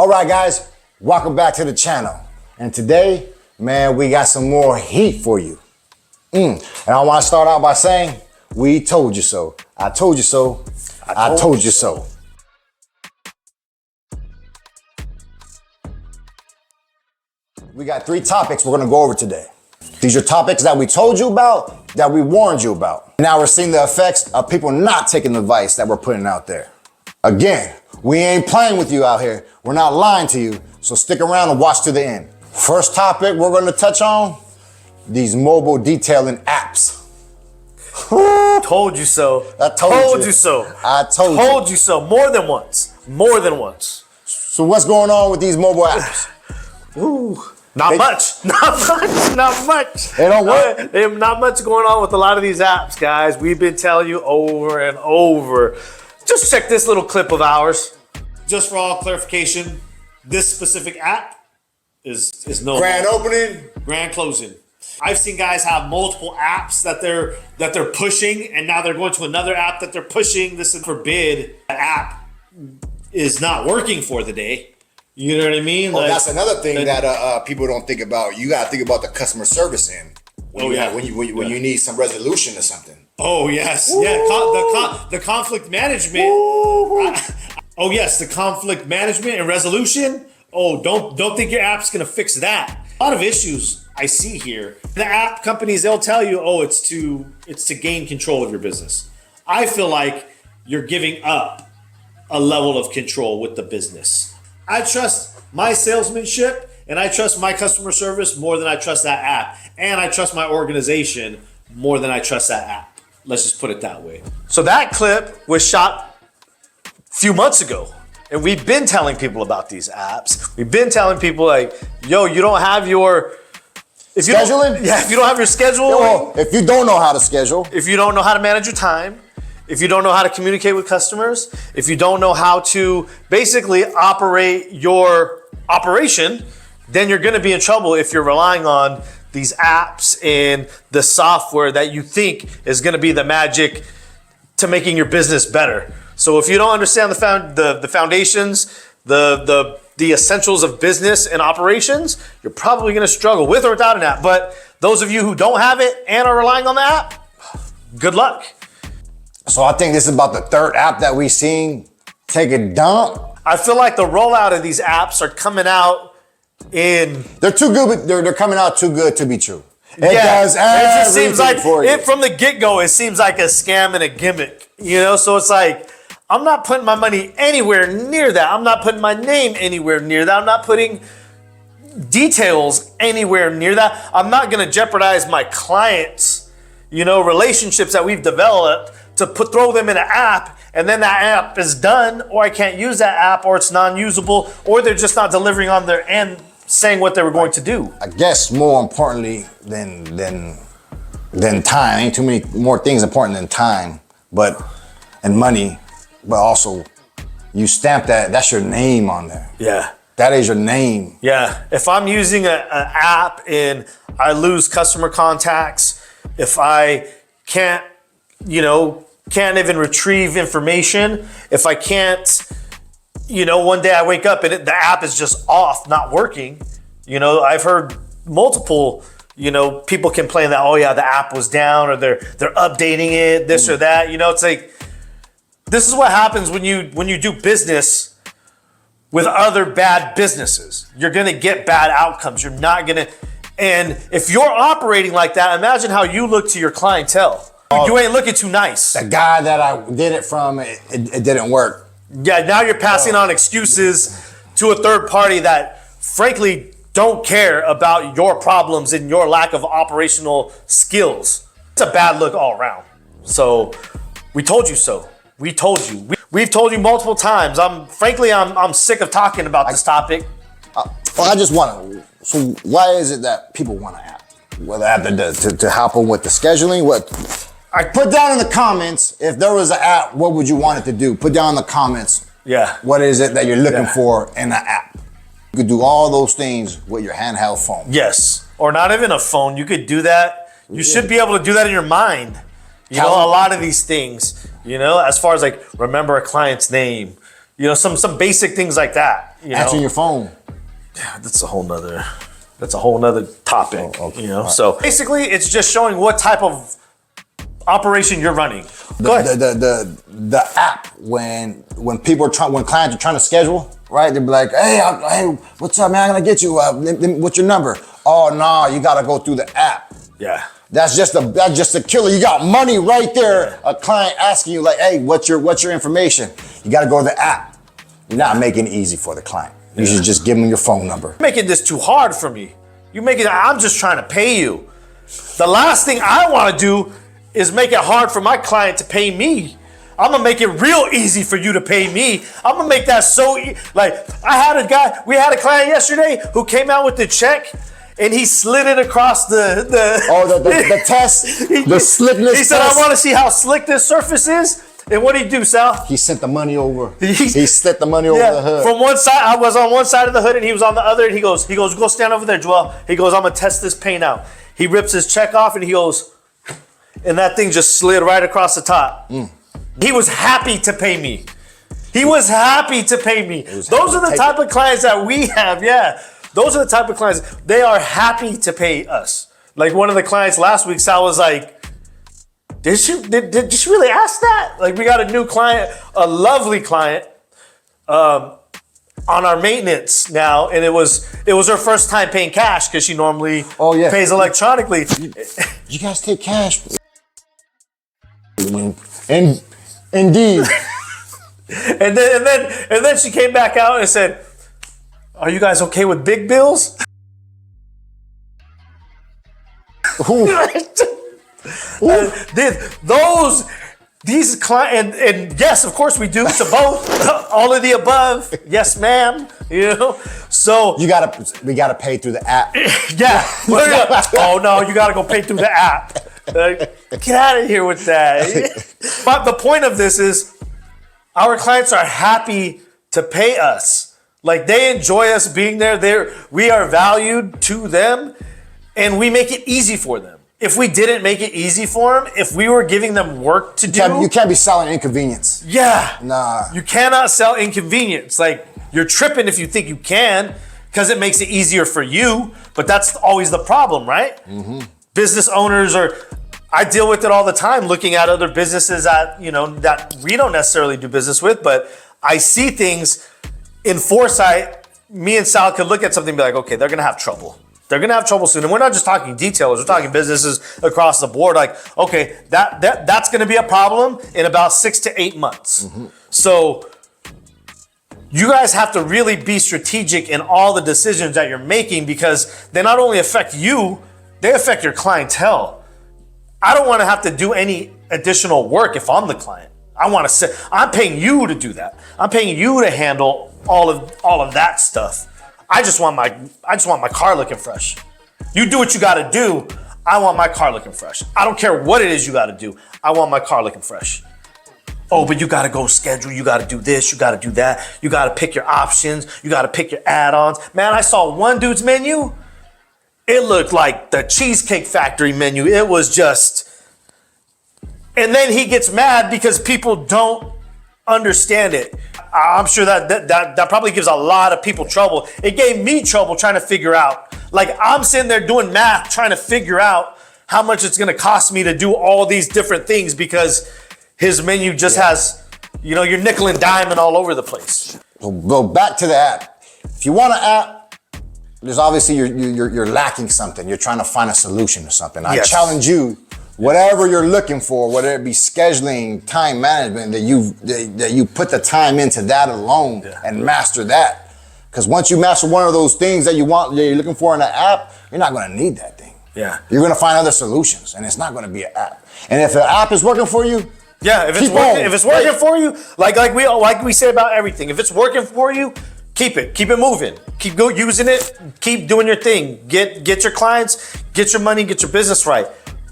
All right, guys, welcome back to the channel. And today, man, we got some more heat for you. And I want to start out by saying, we told you so. I told you so. I told you so. We got 3 topics we're going to go over today. These are topics that we told you about, that we warned you about. Now we're seeing the effects of people not taking the advice that we're putting out there. Again, we ain't playing with you out here. We're not lying to you. So stick around and watch to the end. First topic we're going to touch on, these mobile detailing apps. Told you so. I told you so. I told you so. More than once. More than once. So what's going on with these mobile apps? Not much. Not much. They don't work. Not much going on with a lot of these apps, guys. We've been telling you over and over. Just check this little clip of ours. Just for all clarification, this specific app is no Grand opening, grand closing. I've seen guys have multiple apps that they're pushing, and now they're going to another app that they're pushing. This is forbid. That app is not working for the day. You know what I mean? Oh, that's another thing that people don't think about. You got to think about the customer service end. When you need some resolution or something. Oh yes, yeah. The conflict management. Oh yes, the conflict management and resolution. Oh, don't think your app's gonna fix that. A lot of issues I see here. The app companies, they'll tell you, oh, it's to gain control of your business. I feel like you're giving up a level of control with the business. I trust my salesmanship and I trust my customer service more than I trust that app. And I trust my organization more than I trust that app. Let's just put it that way. So that clip was shot a few months ago. And we've been telling people about these apps. We've been telling people like, yo, you don't have your... Scheduling? If you don't have your schedule. Yo, if you don't know how to schedule. If you don't know how to manage your time. If you don't know how to communicate with customers. If you don't know how to basically operate your operation, then you're going to be in trouble if you're relying on these apps and the software that you think is going to be the magic to making your business better. So if you don't understand the foundations, the essentials of business and operations, you're probably going to struggle with or without an app. But those of you who don't have it and are relying on the app, good luck. So I think this is about the 3rd app that we've seen take a dump. I feel like the rollout of these apps are coming out in... They're too good, but they're coming out too good to be true. It does everything just seems like for you. from the get-go, it seems like a scam and a gimmick. You know, so it's like, I'm not putting my money anywhere near that. I'm not putting my name anywhere near that. I'm not putting details anywhere near that. I'm not going to jeopardize my clients, relationships that we've developed to throw them in an app, and then that app is done, or I can't use that app, or it's non-usable, or they're just not delivering on their end, saying what they were going to do. I guess more importantly than time, ain't too many more things important than time, and money, but also you stamp that's your name on there. Yeah. That is your name. Yeah. If I'm using an app and I lose customer contacts, if I can't even retrieve information, if I can't, one day I wake up and the app is just off, not working. I've heard multiple, people complain that, oh yeah, the app was down, or they're updating it, this or that. It's like, this is what happens when you do business with other bad businesses. You're gonna get bad outcomes. You're not gonna, and if you're operating like that, imagine how you look to your clientele. You ain't looking too nice. The guy that I did it from, it didn't work. Yeah, now you're passing on excuses to a third party that frankly don't care about your problems and your lack of operational skills. It's a bad look all around. So we told you so. We told you. We've told you multiple times. I'm sick of talking about this topic. I just want to, so why is it that people want an app? Well, the app that does, to help them with the scheduling, I put down in the comments, if there was an app, what would you want it to do? Put down in the comments. Yeah. What is it that you're looking for in an app? You could do all those things with your handheld phone. Yes. Or not even a phone. You could do that. You should be able to do that in your mind. A lot of these things, as far as like remember a client's name, some basic things like that. Answering your phone. That's a whole nother topic. Okay. You know, so basically, it's just showing what type of operation you're running. Go ahead. The app when people are when clients are trying to schedule, right? They'll be like, hey, what's up, man? I'm gonna get you. What's your number? Oh no, you gotta go through the app. Yeah. That's just a killer. You got money right there. A client asking you like, hey, what's your information? You gotta go to the app. You're not making it easy for the client. You should just give them your phone number. Making this too hard for me. I'm just trying to pay you. The last thing I want to do is make it hard for my client to pay me. I'm gonna make it real easy for you to pay me. I'm gonna make that like we had a client yesterday who came out with the check and he slid it across the test, the slickness. He said, test. I want to see how slick this surface is. And what did he do, Sal? He sent the money over. He slid the money over the hood. From one side, I was on one side of the hood and he was on the other. And he goes, go stand over there, Joel. He goes, I'm gonna test this paint out. He rips his check off and he goes, and that thing just slid right across the top. He was happy to pay me. Those are the type of clients that we have. Yeah, those are the type of clients. They are happy to pay us. Like one of the clients last week, Sal was like, did she really ask that? Like we got a new client, a lovely client, on our maintenance now, and it was her first time paying cash because she normally pays electronically. You guys take cash. And indeed. and then she came back out and said, "Are you guys okay with big bills?" These clients, and yes, of course we do. To both, all of the above. Yes, ma'am. You know, so we gotta pay through the app. Yeah. Oh no, you gotta go pay through the app. Get out of here with that. But the point of this is, our clients are happy to pay us. Like they enjoy us being there. We are valued to them, and we make it easy for them. If we didn't make it easy for them, if we were giving them work to do, you can't be selling inconvenience. Yeah. Nah. You cannot sell inconvenience. Like you're tripping if you think you can, because it makes it easier for you. But that's always the problem, right? Mm-hmm. Business owners I deal with it all the time, looking at other businesses that we don't necessarily do business with, but I see things in foresight. Me and Sal could look at something and be like, okay, they're gonna have trouble. They're gonna have trouble soon. And we're not just talking detailers, we're talking businesses across the board. Like, okay, that's gonna be a problem in about 6 to 8 months. Mm-hmm. So you guys have to really be strategic in all the decisions that you're making, because they not only affect you, they affect your clientele. I don't want to have to do any additional work if I'm the client. I'm paying you to do that. I'm paying you to handle all of that stuff. I just want my car looking fresh. You do what you got to do. I want my car looking fresh. I don't care what it is you got to do. I want my car looking fresh. Oh, but you got to go schedule. You got to do this. You got to do that. You got to pick your options. You got to pick your add-ons. Man, I saw one dude's menu. It looked like the Cheesecake Factory menu. It was just... And then he gets mad because people don't understand it. I'm sure that probably gives a lot of people trouble. It gave me trouble trying to figure out. Like, I'm sitting there doing math, trying to figure out how much it's going to cost me to do all these different things, because his menu just has, you're nickel and diming all over the place. Well, back to the app. If you want an app, there's obviously you're lacking something. You're trying to find a solution to something. I challenge you, whatever you're looking for, whether it be scheduling, time management, that you put the time into that alone and master that. Because once you master one of those things that you're looking for in an app, you're not going to need that thing. Yeah. You're going to find other solutions, and it's not going to be an app. And if the app is working for you, if it's working for you, like we say about everything, if it's working for you, keep it moving. Keep using it. Keep doing your thing. Get your clients, get your money, get your business right.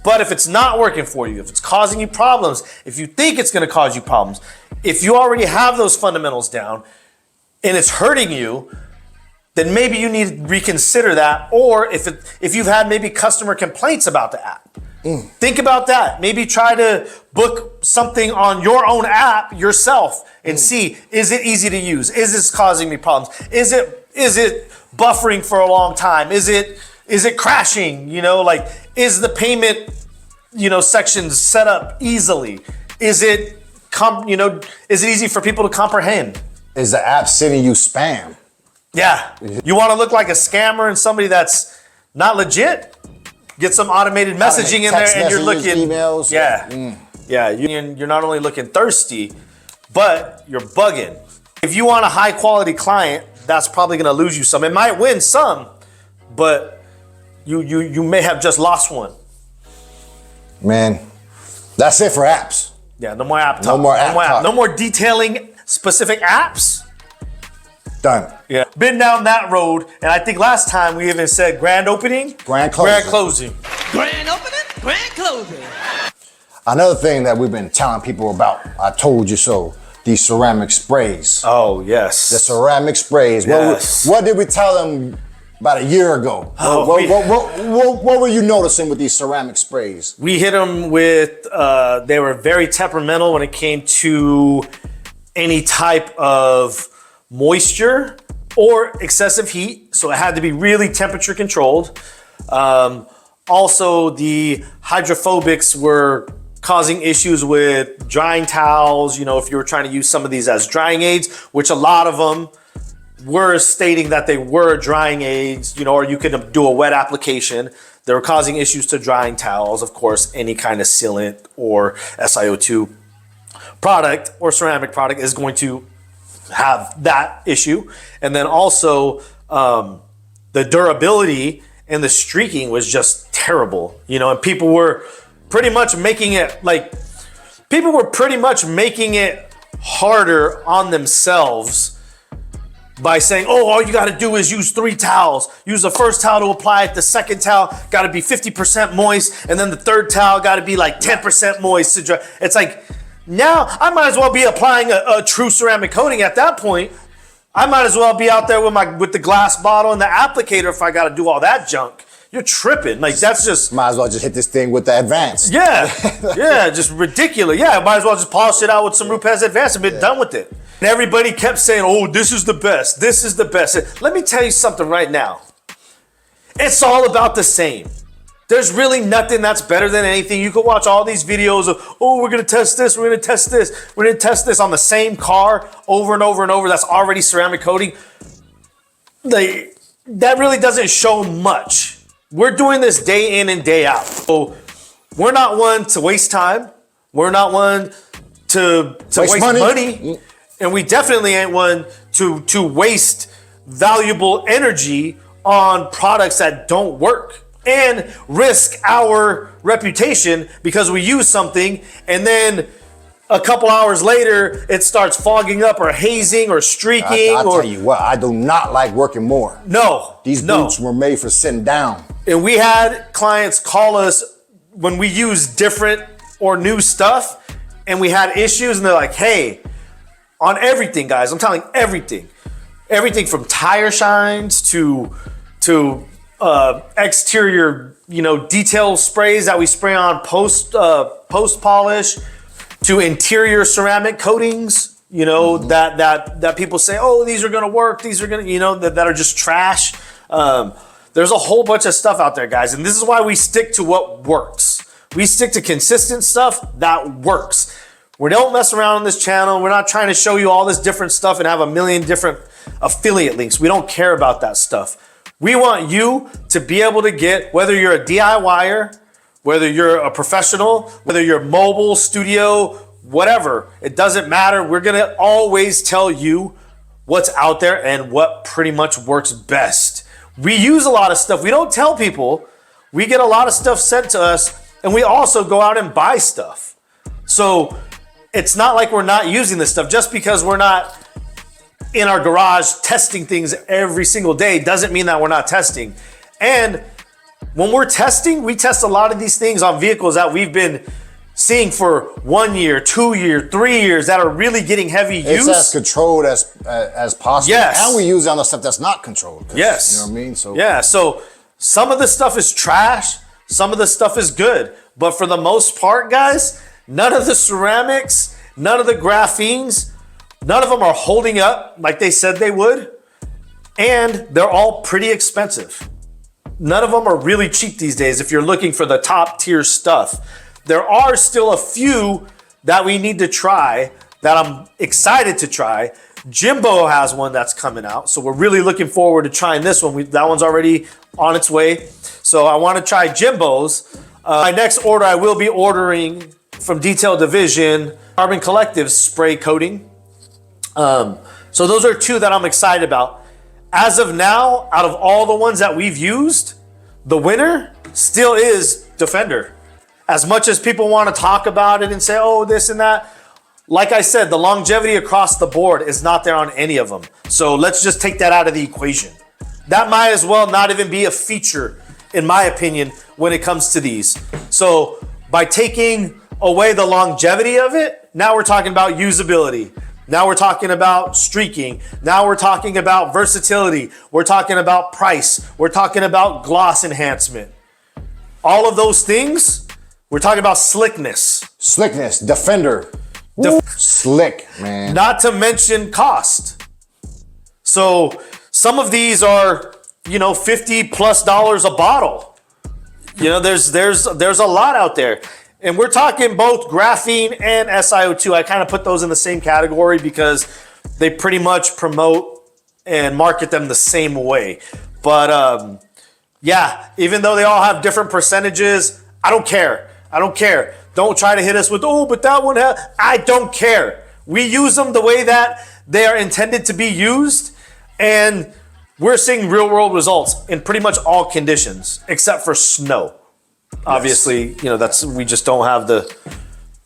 But if it's not working for you, if it's causing you problems, if you think it's going to cause you problems, if you already have those fundamentals down and it's hurting you, then maybe you need to reconsider that. Or if you've had maybe customer complaints about the app, Think about that. Maybe try to book something on your own app yourself and see, is it easy to use? Is this causing me problems? Is it buffering for a long time? Is it crashing? You know, like, is the payment, sections set up easily? Is it easy for people to comprehend? Is the app sending you spam? Yeah. You want to look like a scammer and somebody that's not legit? Get some automated messaging in there, Text and you're messages, looking. emails. Yeah. You're not only looking thirsty, but you're bugging. If you want a high quality client, that's probably going to lose you some. It might win some, but you may have just lost one. Man, that's it for apps. Yeah, no more app talk. No more app talk. No more detailing specific apps. Done. Yeah. Been down that road, and I think last time we even said grand opening, Grand closing. grand closing. Grand opening, grand closing. Another thing that we've been telling people about, I told you so, these ceramic sprays. Oh, yes. The ceramic sprays. Yes. What did we tell them about a year ago? What were you noticing with these ceramic sprays? We hit them with, they were very temperamental when it came to any type of moisture or excessive heat. So it had to be really temperature controlled. Also, the hydrophobics were causing issues with drying towels. If you were trying to use some of these as drying aids, which a lot of them were stating that they were drying aids, or you could do a wet application. They were causing issues to drying towels. Of course, any kind of sealant or SiO2 product or ceramic product is going to have that issue. And then also the durability and the streaking was just terrible, and people were pretty much making it harder on themselves by saying, oh, all you got to do is use 3 towels. Use the first towel to apply it. The second towel got to be 50% moist. And then the third towel got to be like 10% moist to dry. It's like, now I might as well be applying a true ceramic coating at that point. I might as well be out there with the glass bottle and the applicator if I got to do all that junk. You're tripping. Like, that's just... Might as well just hit this thing with the Advanced. Yeah, just ridiculous. Yeah, might as well just polish it out with some Rupes Advanced and be done with it. And everybody kept saying, oh, this is the best. This is the best. Let me tell you something right now. It's all about the same. There's really nothing that's better than anything. You could watch all these videos of, oh, we're going to test this, we're going to test this, we're going to test this on the same car over and over and over that's already ceramic coating. That really doesn't show much. We're doing this day in and day out. So we're not one to waste time. We're not one to waste money. And we definitely ain't one to waste valuable energy on products that don't work and risk our reputation because we use something and then a couple hours later it starts fogging up or hazing or streaking. I'll tell you what, I do not like working more. These boots were made for sitting down. And we had clients call us when we use different or new stuff and we had issues and they're like, hey, on everything, guys, I'm telling you, everything from tire shines to exterior, detail sprays that we spray on post polish, to interior ceramic coatings, that people say, oh, these are gonna work, these are gonna, that are just trash. There's a whole bunch of stuff out there, guys, and this is why we stick to what works. We stick to consistent stuff that works. We don't mess around on this channel. We're not trying to show you all this different stuff and have a million different affiliate links. We don't care about that stuff. We want you to be able to get, whether you're a DIYer, whether you're a professional, whether you're mobile, studio, whatever, it doesn't matter. We're gonna always tell you what's out there and what pretty much works best. We use a lot of stuff. We don't tell people. We get a lot of stuff sent to us and we also go out and buy stuff. So it's not like we're not using this stuff. Just because we're not in our garage testing things every single day doesn't mean that we're not testing. And when we're testing, we test a lot of these things on vehicles that we've been seeing for 1 year, 2 years, 3 years that are really getting heavy use. It's as controlled as possible. Yes. And we use it on the stuff that's not controlled. Yes. You know what I mean? So yeah. So some of the stuff is trash. Some of the stuff is good. But for the most part, guys, none of the ceramics, none of the graphenes, none of them are holding up like they said they would. And they're all pretty expensive. None of them are really cheap these days if you're looking for the top tier stuff. There are still a few that we need to try that I'm excited to try. Jimbo has one that's coming out, so we're really looking forward to trying this one. That one's already on its way. So I want to try Jimbo's. My next order, I will be ordering from Detail Division, Carbon Collective spray coating. So those are two that I'm excited about. As of now, out of all the ones that we've used, the winner still is Defender. As much as people want to talk about it and say, oh, this and that, like I said, the longevity across the board is not there on any of them. So let's just take that out of the equation. That might as well not even be a feature, in my opinion, when it comes to these. So by taking away the longevity of it, now we're talking about usability. Now we're talking about streaking. Now we're talking about versatility. We're talking about price. We're talking about gloss enhancement. All of those things, we're talking about slickness. Slickness, Defender. Slick, man. Not to mention cost. So some of these are, $50+ a bottle. There's a lot out there. And we're talking both graphene and SiO2. I kind of put those in the same category because they pretty much promote and market them the same way. But yeah, even though they all have different percentages, I don't care. Don't try to hit us with, but that one I don't care. We use them the way that they are intended to be used. And we're seeing real world results in pretty much all conditions, except for snow. Obviously, we just don't have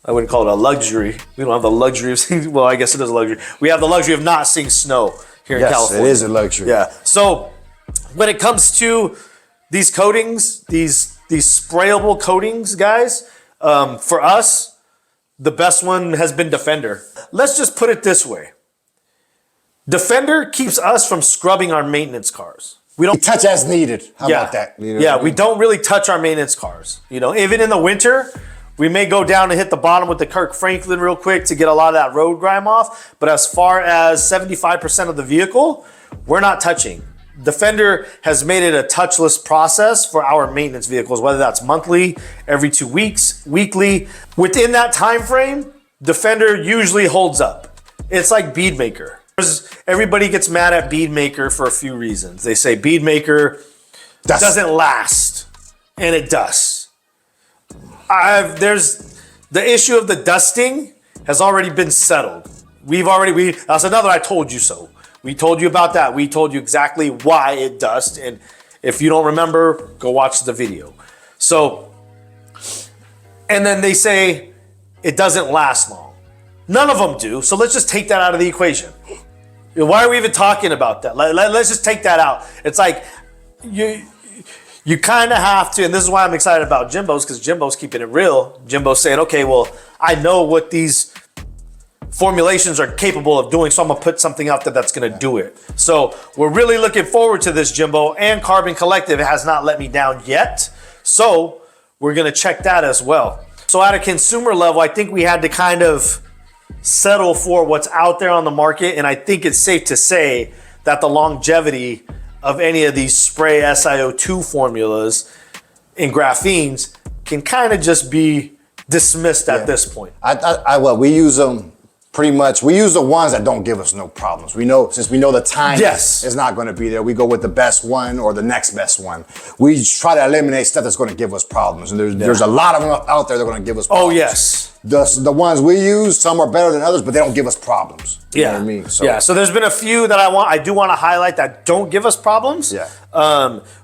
I wouldn't call it a luxury. We don't have the luxury of seeing, well, I guess it is a luxury. We have the luxury of not seeing snow here in California. Yes, it is a luxury. Yeah. So when it comes to these coatings, these sprayable coatings, guys, for us, the best one has been Defender. Let's just put it this way. Defender keeps us from scrubbing our maintenance cars. We don't touch as needed. How about that? We don't really touch our maintenance cars. Even in the winter, we may go down and hit the bottom with the Kirk Franklin real quick to get a lot of that road grime off. But as far as 75% of the vehicle, we're not touching. Defender has made it a touchless process for our maintenance vehicles, whether that's monthly, every 2 weeks, weekly. Within that time frame, Defender usually holds up. It's like Beadmaker. Everybody gets mad at Beadmaker for a few reasons. They say Beadmaker doesn't last, and it does. There's the issue of the dusting has already been settled. That's another I told you so. We told you about that. We told you exactly why it dusts, and if you don't remember, go watch the video. So, and then they say it doesn't last long. None of them do, so let's just take that out of the equation. Why are we even talking about that? Let's just take that out. It's like you kind of have to, and this is why I'm excited about Jimbo's, because Jimbo's keeping it real. Jimbo's saying, okay, well, I know what these formulations are capable of doing, so I'm going to put something out there that's going to do it. So we're really looking forward to this, Jimbo, and Carbon Collective has not let me down yet. So we're going to check that as well. So at a consumer level, I think we had to kind of settle for what's out there on the market, and I think it's safe to say that the longevity of any of these spray SiO2 formulas in graphenes can kind of just be dismissed at this point. We use them pretty much. We use the ones that don't give us no problems. Since we know the time is not going to be there, we go with the best one or the next best one. We try to eliminate stuff that's going to give us problems, and there's a lot of them out there that are going to give us problems. Oh yes. The ones we use, some are better than others, but they don't give us problems. You know what I mean? So there's been a few that I do want to highlight that don't give us problems. Yeah.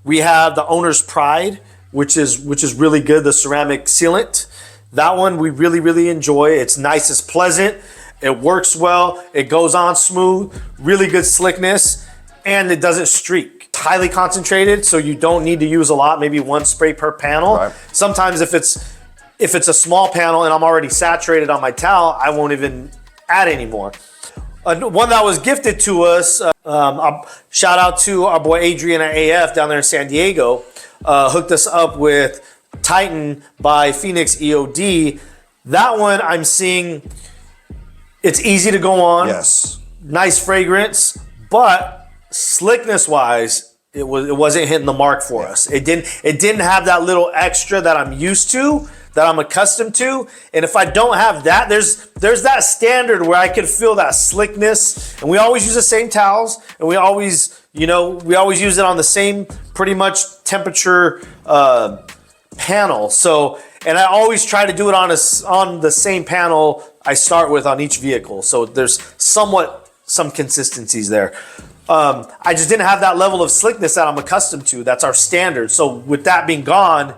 We have the Owner's Pride, which is really good, the ceramic sealant. That one we really, really enjoy. It's nice, it's pleasant, it works well, it goes on smooth, really good slickness, and it doesn't streak. It's highly concentrated, so you don't need to use a lot, maybe one spray per panel. Right. Sometimes if it's a small panel and I'm already saturated on my towel, I won't even add any more. One that was gifted to us, shout out to our boy Adrian at AF down there in San Diego, hooked us up with Titan by Phoenix EOD. That one I'm seeing, it's easy to go on. Yes. Nice fragrance, but slickness wise, it wasn't hitting the mark for us. It didn't have that little extra that I'm used to, that I'm accustomed to. And if I don't have that, there's that standard where I can feel that slickness. And we always use the same towels, and we always use it on the same pretty much temperature panel. So, and I always try to do it on the same panel I start with on each vehicle. So there's somewhat some consistencies there. I just didn't have that level of slickness that I'm accustomed to. That's our standard. So with that being gone,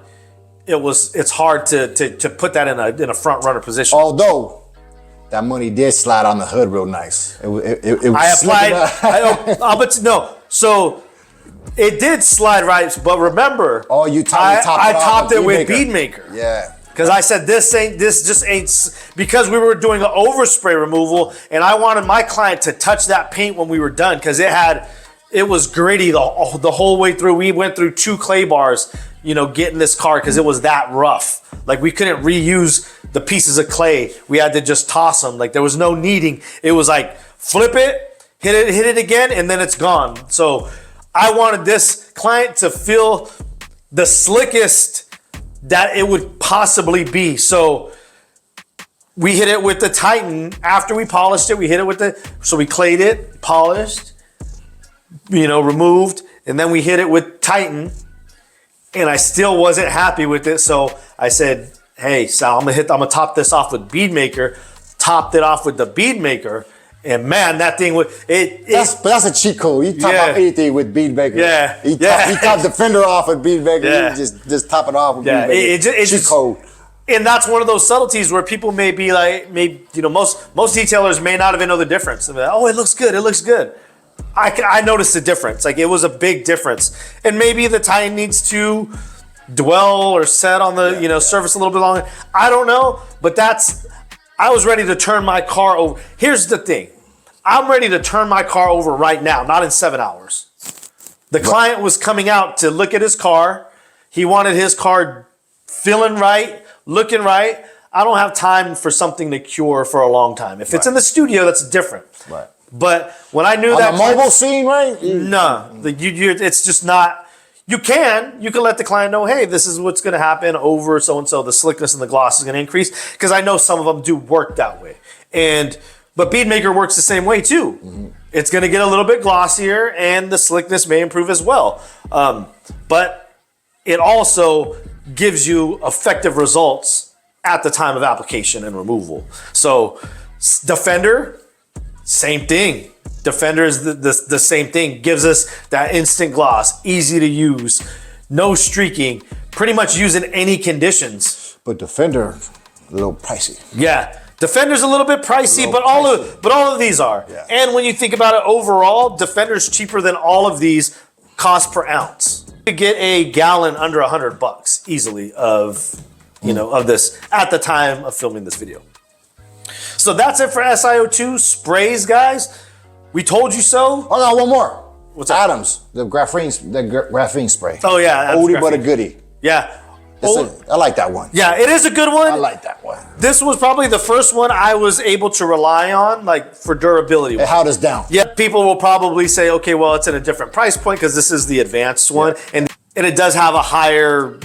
it's hard to put that in a front runner position. Although that money did slide on the hood real nice. It was I applied. slipping up. But no, so it did slide right. But remember, You topped it with Bead Maker. Yeah. Because I said this just ain't, because we were doing an overspray removal, and I wanted my client to touch that paint when we were done, because it was gritty the whole way through. We went through 2 clay bars, getting this car, because it was that rough. Like, we couldn't reuse the pieces of clay. We had to just toss them. Like, there was no kneading. It was like, flip it, hit it again, and then it's gone. So I wanted this client to feel the slickest that it would possibly be. So we hit it with the Titan. After we polished it, we hit it with so we clayed it, polished, removed, and then we hit it with Titan, and I still wasn't happy with it. So I said, hey, Sal, I'm gonna top this off with Bead Maker. Topped it off with the Bead Maker, and man, that thing would But that's a cheat code. You top off anything with Bead Maker. Yeah. You top Defender off with Bead Maker. Yeah. You just top it off with Yeah. Bead Maker. It's cheat just code. And that's one of those subtleties where people may be like, most detailers may not even know the difference. They're like, oh, it looks good. It looks good. I noticed the difference. Like, it was a big difference. And maybe the Titan needs to dwell or set on the surface a little bit longer. I don't know, but I was ready to turn my car over. Here's the thing. I'm ready to turn my car over right now, not in 7 hours. The client was coming out to look at his car. He wanted his car feeling right, looking right. I don't have time for something to cure for a long time. If it's in the studio, that's different. Right. But when I knew On that the mobile scene, right? no, it's just not. You can let the client know, hey, this is what's going to happen over so and so. The slickness and the gloss is going to increase, because I know some of them do work that way. But Bead Maker works the same way too. Mm-hmm. It's going to get a little bit glossier, and the slickness may improve as well. But it also gives you effective results at the time of application and removal. So Defender, same thing. Defender is the same thing. Gives us that instant gloss, easy to use, no streaking, pretty much use in any conditions. But Defender, a little pricey. Yeah. Defender's a little bit pricey, but all of these are. Yeah. And when you think about it overall, Defender's cheaper than all of these cost per ounce. You get a gallon under $100 easily of this at the time of filming this video. So that's it for SiO2 sprays, guys. We told you so. Oh no, one more. What's that? Adams, the graphene spray. Oh yeah, oldie but a graphene. goodie. Yeah. I like that one. Yeah, it is a good one. I like that one. This was probably the first one I was able to rely on, like, for durability. It held us down. Yeah, people will probably say, okay, well, it's at a different price point because this is the advanced one, and it does have a higher,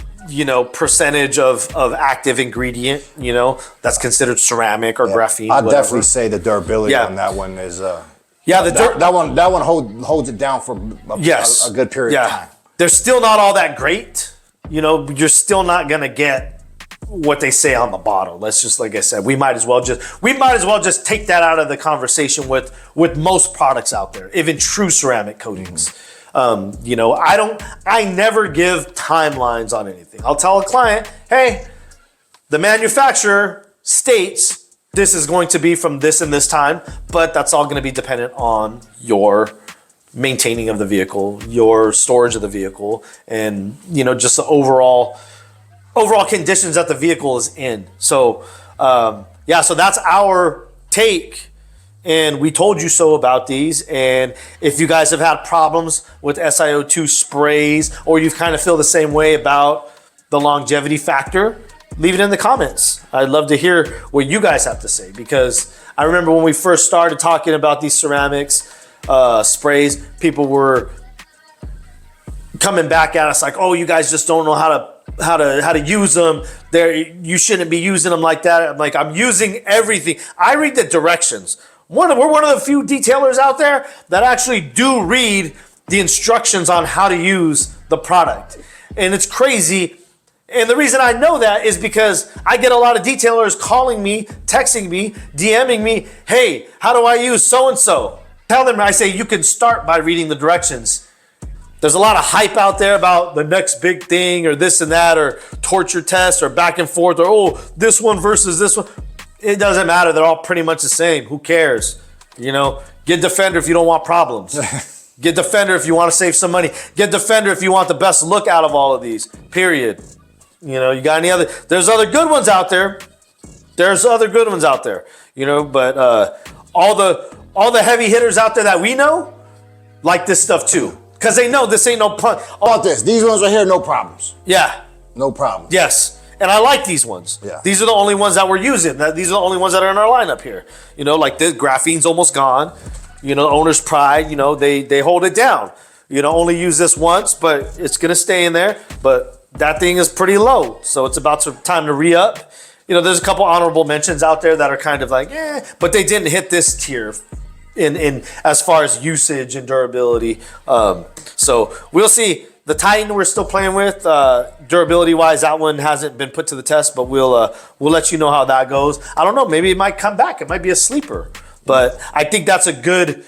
percentage of active ingredient, that's considered ceramic or graphene. I'd whatever. definitely say the durability on that one is. That one holds it down for a good period of time. They're still not all that great. You're still not gonna get what they say on the bottle. Let's just, like I said, we might as well just take that out of the conversation with most products out there, even true ceramic coatings. I never give timelines on anything. I'll tell a client, hey, the manufacturer states this is going to be from this and this time, but that's all going to be dependent on your maintaining of the vehicle, your storage of the vehicle, and just the overall conditions that the vehicle is in. So so that's our take, and we told you so about these. And if you guys have had problems with SiO2 sprays, or you kind of feel the same way about the longevity factor, leave it in the comments. I'd love to hear what you guys have to say, because I remember when we first started talking about these ceramics sprays, people were coming back at us like, oh, you guys just don't know how to use them. You shouldn't be using them like that. I'm like, I'm using everything. I read the directions. We're one of the few detailers out there that actually do read the instructions on how to use the product. And it's crazy. And the reason I know that is because I get a lot of detailers calling me, texting me, DMing me, hey, how do I use so-and-so? Tell them, I say, you can start by reading the directions. There's a lot of hype out there about the next big thing or this and that or torture test or back and forth or, oh, this one versus this one. It doesn't matter. They're all pretty much the same. Who cares? You know, get Defender if you don't want problems. Get Defender if you want to save some money. Get Defender if you want the best look out of all of these, period. You know, you got any other? There's other good ones out there. You know, but all the heavy hitters out there that we know like this stuff too. Because they know this ain't no pun. About this, these ones right here, no problems. Yeah. No problems. Yes. And I like these ones. Yeah. These are the only ones that we're using. These are the only ones that are in our lineup here. You know, like the graphene's almost gone. You know, owner's pride, you know, they hold it down. You know, only use this once, but it's going to stay in there. But that thing is pretty low. So it's about time to re-up. You know, there's a couple honorable mentions out there that are kind of like, but they didn't hit this tier in as far as usage and durability. So we'll see. The Titan we're still playing with, durability wise, that one hasn't been put to the test, but we'll let you know how that goes. I don't know, maybe it might come back. It might be a sleeper, but I think that's a good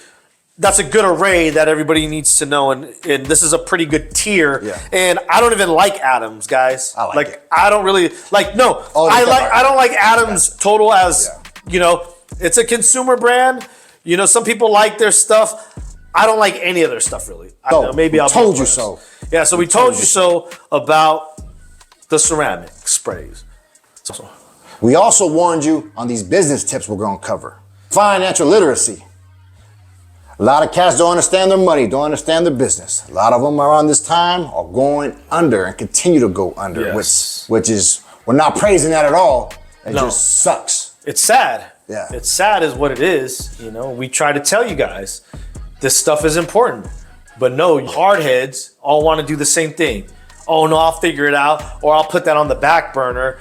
array that everybody needs to know, and this is a pretty good tier. Yeah. And I don't even like Adams, guys. I like it. I don't really like. No, Oh, I don't like Adams Total as you know. It's a consumer brand. You know, some people like their stuff. I don't like any of their stuff really. I So, know, maybe I'll told you so. Yeah, so we told you so about the ceramic sprays. So, We also warned you on these business tips we're going to cover. Financial literacy. A lot of cats don't understand their money, don't understand their business. A lot of them around this time are going under and continue to go under, Yes. which is, we're not praising that at all. It No. just sucks. it's sad. Yeah. It's sad is what it is. You know, we try to tell you guys this stuff is important. But no, hardheads all want to do the same thing. Oh no, I'll figure it out, or I'll put that on the back burner.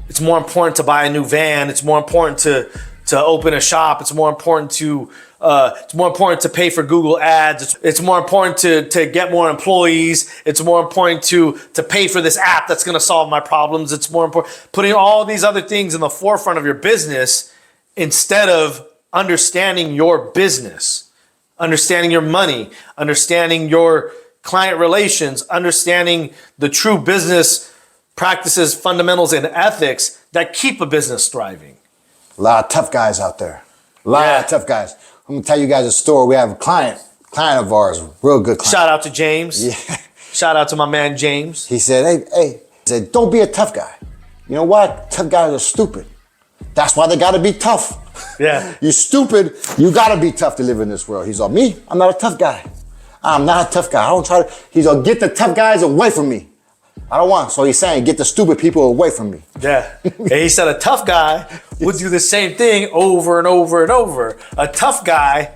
It's more important to buy a new van. It's more important to open a shop. It's more important to pay for Google ads. It's more important to get more employees. It's more important to pay for this app that's going to solve my problems. It's more important putting all these other things in the forefront of your business instead of understanding your business, understanding your money, understanding your client relations, understanding the true business practices, fundamentals, and ethics that keep a business thriving. A lot of tough guys out there. A lot of tough guys. I'm going to tell you guys a story. We have a client of ours, real good client. Shout out to James. Yeah. Shout out to my man James. He said, he said, don't be a tough guy. You know what? Tough guys are stupid. That's why they got to be tough. Yeah. You're stupid. You got to be tough to live in this world. He's like, me? I'm not a tough guy. I'm not a tough guy. I don't try to. He's like, get the tough guys away from me. I don't want. So he's saying, get the stupid people away from me. Yeah. And he said a tough guy would do the same thing over and over and over. A tough guy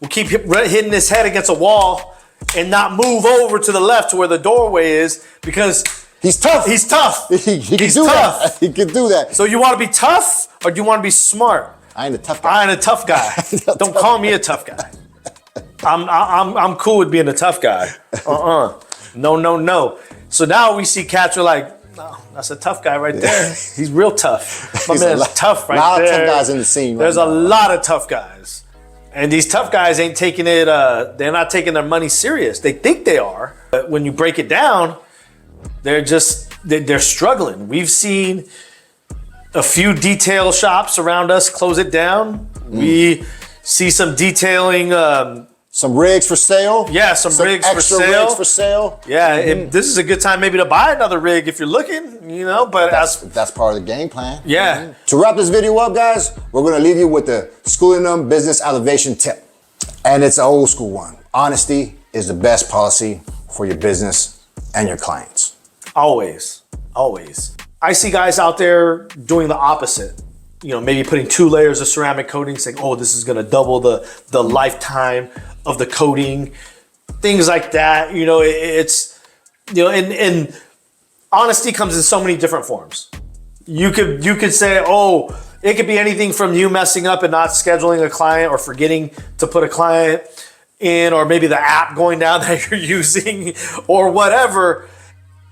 will keep hitting his head against a wall and not move over to the left to where the doorway is because he's tough. He's tough. He can He's do tough. that. He can do that. So you want to be tough or do you want to be smart? I ain't a tough guy. I ain't a tough guy. Don't call me a tough guy. I'm cool with being a tough guy. No. So now we see cats are like, no, that's a tough guy right there. He's real tough. My He's a man's lot- tough right lot of there. tough guys in the scene right There's a now. lot of tough guys. And these tough guys ain't taking it, they're not taking their money serious. They think they are. But when you break it down, they're struggling. We've seen a few detail shops around us close it down. We see some detailing, Some rigs for sale. yeah, some rigs for extra sale. rigs for sale. Yeah, this is a good time maybe to buy another rig if you're looking, you know, but That's part of the game plan. yeah. To wrap this video up, guys, we're gonna leave you with the Schooling Them Business Elevation tip. And it's an old school one. Honesty is the best policy for your business and your clients. Always. Always. I see guys out there doing the opposite. You know, maybe putting 2 layers of ceramic coating, saying, oh, this is gonna double the lifetime of the coating. Things like that. You know, it's, you know, and honesty comes in so many different forms. You could say, oh, it could be anything from you messing up and not scheduling a client or forgetting to put a client in, or maybe the app going down that you're using or whatever.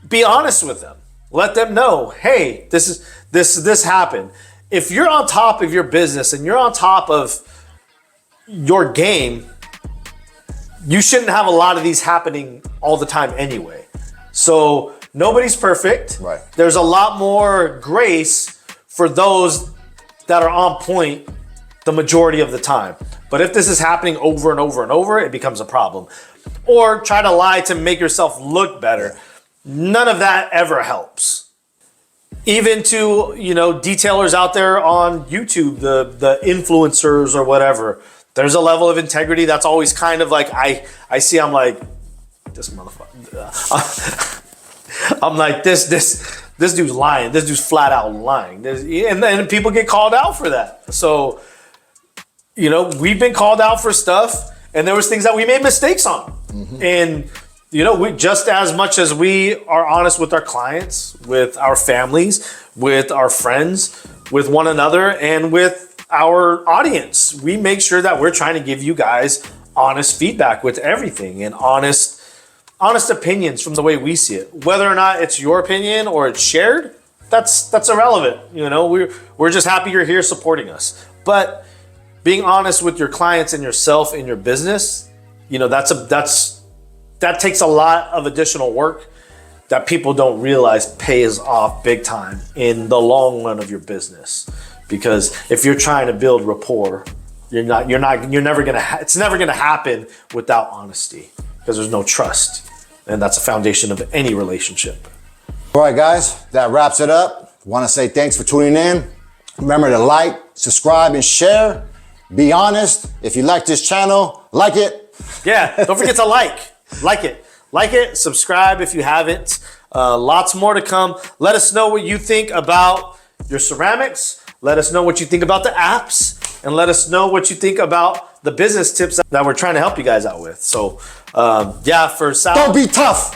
Be honest with them. Let them know, hey, this happened. If you're on top of your business and you're on top of your game, you shouldn't have a lot of these happening all the time anyway. So nobody's perfect. Right. There's a lot more grace for those that are on point the majority of the time. But if this is happening over and over and over, it becomes a problem. Or try to lie to make yourself look better. None of that ever helps. Even to, you know, detailers out there on YouTube, the influencers or whatever, there's a level of integrity that's always kind of like, I see, I'm like, this motherfucker. I'm like, this dude's lying. This dude's flat out lying. And then people get called out for that. So, you know, we've been called out for stuff, and there was things that we made mistakes on. Mm-hmm. And, you know, we just as much as we are honest with our clients, with our families, with our friends, with one another, and with our audience, we make sure that we're trying to give you guys honest feedback with everything and honest opinions from the way we see it. Whether or not it's your opinion or it's shared, that's irrelevant. You know, we're just happy you're here supporting us. But being honest with your clients and yourself in your business, you know, that takes a lot of additional work that people don't realize pays off big time in the long run of your business. Because if you're trying to build rapport, it's never gonna happen without honesty, because there's no trust, and that's a foundation of any relationship. All right, guys, that wraps it up. Want to say thanks for tuning in. Remember to like, subscribe, and share. Be honest. If you like this channel, like it. Yeah, don't forget to like it, subscribe if you haven't. Lots more to come. Let us know what you think about your ceramics. Let us know what you think about the apps, and let us know what you think about the business tips that we're trying to help you guys out with. So, yeah, for Sal. Don't be tough.